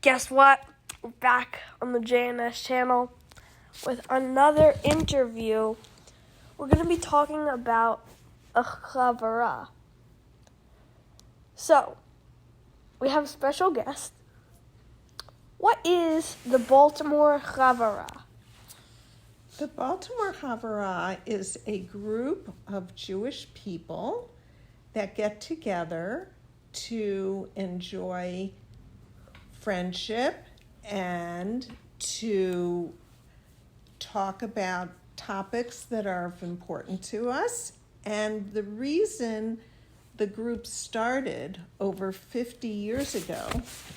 Guess what? We're back on the JNS channel with another interview. We're going to be talking about a Chavurah. So, we have a special guest. What is the Baltimore Chavurah? The Baltimore Chavurah is a group of Jewish people that get together to enjoy friendship and to talk about topics that are of importance to us. And the reason the group started over 50 years ago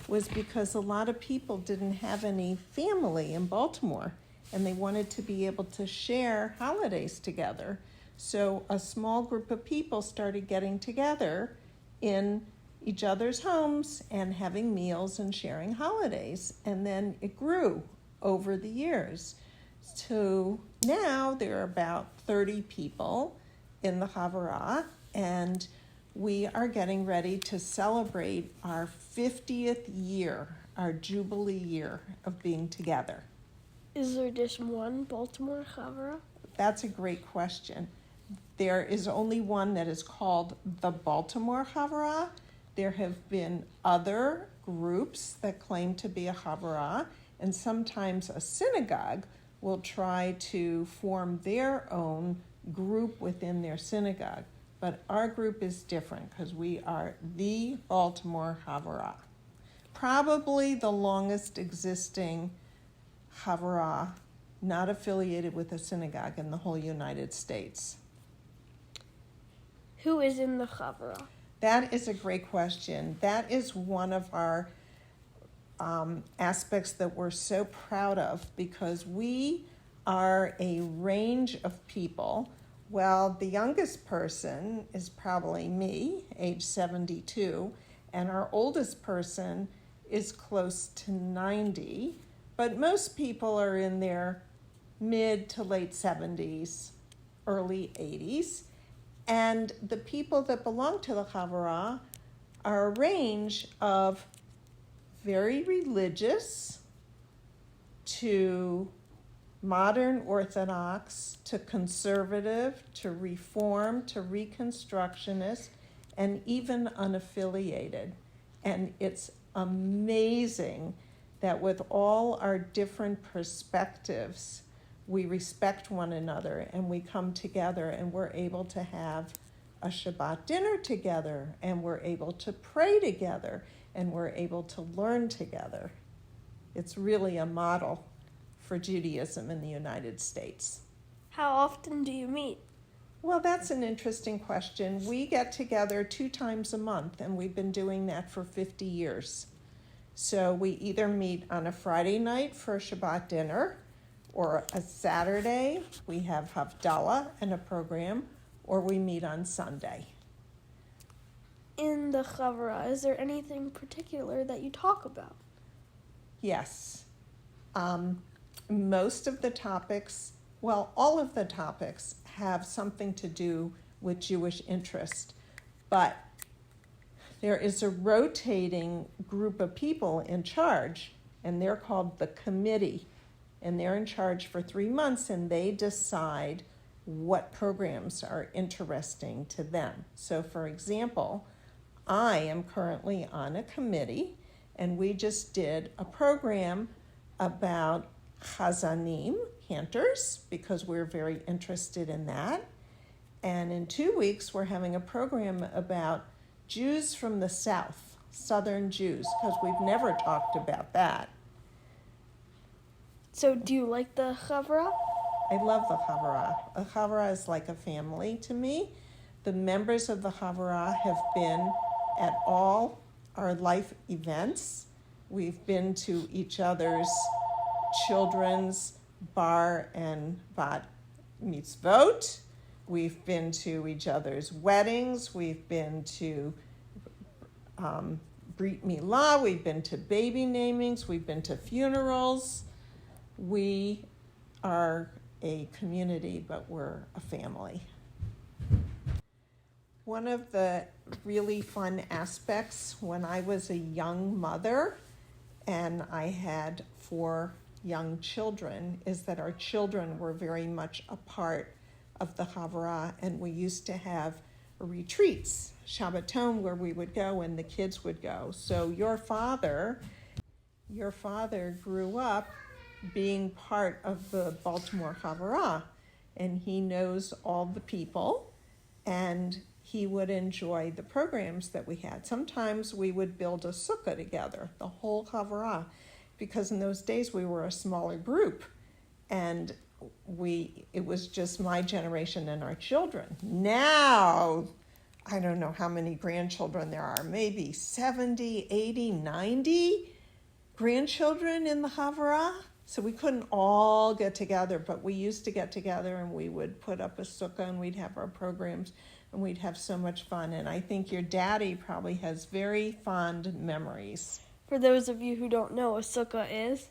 was because a lot of people didn't have any family in Baltimore and they wanted to be able to share holidays together. So a small group of people started getting together in each other's homes and having meals and sharing holidays. And then it grew over the years. So now there are about 30 people in the Chavurah, and we are getting ready to celebrate our 50th year, our Jubilee year of being together. Is there just one Baltimore Chavurah? That's a great question. There is only one that is called the Baltimore Chavurah. There have been other groups that claim to be a Chavurah, and sometimes a synagogue will try to form their own group within their synagogue. But our group is different because we are the Baltimore Chavurah. Probably the longest existing Chavurah not affiliated with a synagogue in the whole United States. Who is in the Chavurah? That is a great question. That is one of our aspects that we're so proud of because we are a range of people. Well, the youngest person is probably me, age 72, and our oldest person is close to 90, but most people are in their mid to late 70s, early 80s. And the people that belong to the Chavurah are a range of very religious to modern Orthodox to conservative to Reform to Reconstructionist and even unaffiliated. And it's amazing that with all our different perspectives, we respect one another and we come together and we're able to have a Shabbat dinner together and we're able to pray together and we're able to learn together. It's really a model for Judaism in the United States. How often do you meet? Well, that's an interesting question. We get together 2 times a month and we've been doing that for 50 years. So we either meet on a Friday night for a Shabbat dinner, or a Saturday, we have Havdalah and a program, or we meet on Sunday. In the Chavurah, is there anything particular that you talk about? Yes. Most of the topics, well, all of the topics have something to do with Jewish interest, but there is a rotating group of people in charge, and they're called the committee. And they're in charge for 3 months and they decide what programs are interesting to them. So for example, I am currently on a committee and we just did a program about chazanim, cantors, because we're very interested in that. And in 2 weeks, we're having a program about Jews from the South, Southern Jews, because we've never talked about that. So do you like the Chavurah? I love the Chavurah. The Chavurah is like a family to me. The members of the Chavurah have been at all our life events. We've been to each other's children's bar and bat mitzvot. We've been to each other's weddings. We've been to Brit Milah. We've been to baby namings. We've been to funerals. We are a community, but we're a family. One of the really fun aspects when I was a young mother and I had 4 young children, is that our children were very much a part of the Chavurah, and we used to have retreats, Shabbaton, where we would go and the kids would go. So your father grew up being part of the Baltimore Chavurah, and he knows all the people, and he would enjoy the programs that we had. Sometimes we would build a sukkah together, the whole Chavurah, because in those days we were a smaller group, and it was just my generation and our children. Now, I don't know how many grandchildren there are, maybe 70, 80, 90 grandchildren in the Chavurah. So we couldn't all get together, but we used to get together and we would put up a sukkah and we'd have our programs and we'd have so much fun. And I think your daddy probably has very fond memories. For those of you who don't know, a sukkah is?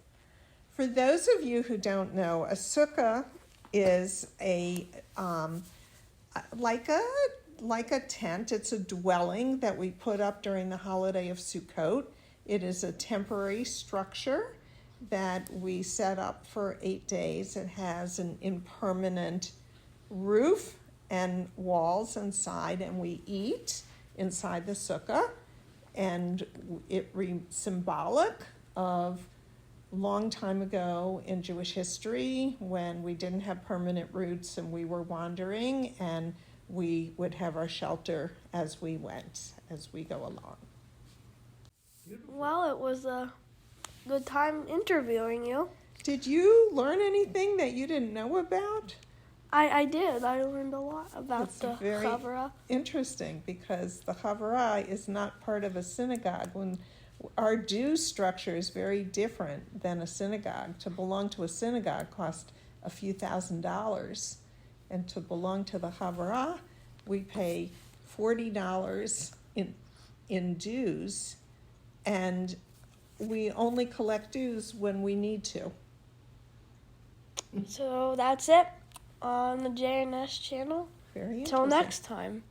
For those of you who don't know, a sukkah is like a tent. It's a dwelling that we put up during the holiday of Sukkot. It is a temporary structure that we set up for 8 days. It has an impermanent roof and walls inside, and we eat inside the sukkah. And it symbolic of long time ago in Jewish history when we didn't have permanent roots and we were wandering, and we would have our shelter as we go along. Well, it was a good time interviewing you. Did you learn anything that you didn't know about? I did. I learned a lot about It's the very Chavurah. interesting because the Chavurah is not part of a synagogue. When our dues structure is very different than a synagogue. To belong to a synagogue costs a few $1,000s, and to belong to the Chavurah, we pay $40 in dues, and we only collect dues when we need to. So that's it on the JNS channel. Very Till interesting. next time.